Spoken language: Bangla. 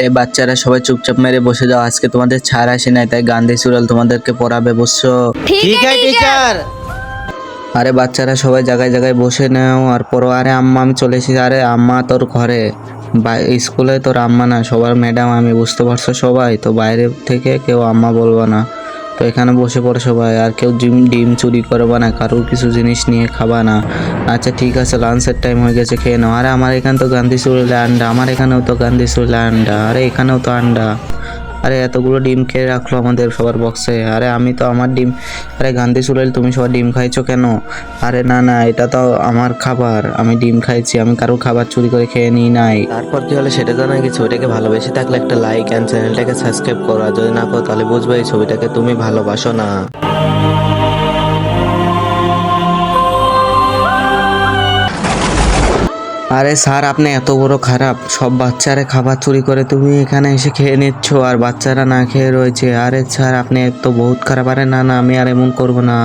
এই বাচ্চারা সবাই চুপচাপ মেরে বসে যাও, আজকে তোমাদের ছাড় আসে নাই, তাই গান্ধী সুরাল তোমাদেরকে পড়াবে, বুঝছো? ठीक है टीचर। আরে বাচ্চারা সবাই জায়গায় জায়গায় বসে নাও আর পড়ো। আরে আম্মা আমি চলে এসেছি। আরে আম্মা তোর ঘরে, স্কুলে তোর আম্মা না, সবার ম্যাডাম আমি, বুঝতে পারছো সবাই? তো বাইরে থেকে কেউ আম্মা বলবা না। তো এখানে বসে পড়ো সবাই, আর কেউ ডিম ডিম চুরি করবা না, কারোর কিছু জিনিস নিয়ে খাবা না। আচ্ছা ঠিক আছে, লাঞ্চের টাইম হয়ে গেছে, খেয়ে নাও। আরে আমার এখানে তো গান্ধী সুরেলে আন্ডা, আমার এখানেও তো গান্ধী সুরেলে আন্ডা, আরে এখানেও তো আন্ডা। আরে এতগুলো ডিম খেয়ে রাখলো আমাদের সবার বক্সে, আরে আমি তো আমার ডিম। আরে গান্ধী সুরেল তুমি সবার ডিম খাইছো কেন? আরে না না, এটা তো আমার খাবার, আমি ডিম খাইছি, আমি কারোর খাবার চুরি করে খেয়ে নিই নাই। তারপর কি হলো সেটা জানা গেছে, ওইটাকে ভালোবেসে থাকলে একটা লাইক অ্যান্ড চ্যানেলটাকে সাবস্ক্রাইব করো, আর যদি না করো তাহলে বুঝবে এই ছবিটাকে তুমি ভালোবাসো না। আরে স্যার আপনি এত বড় খারাপ, সব বাচ্চারা খাবার চুরি করে তুমি এখানে এসে খেয়ে নিচ্ছ আর বাচ্চারা না খেয়ে রয়েছে। আরে স্যার আপনি তো বহুত খারাপ। আরে না না, আমি আর এমন করবো না।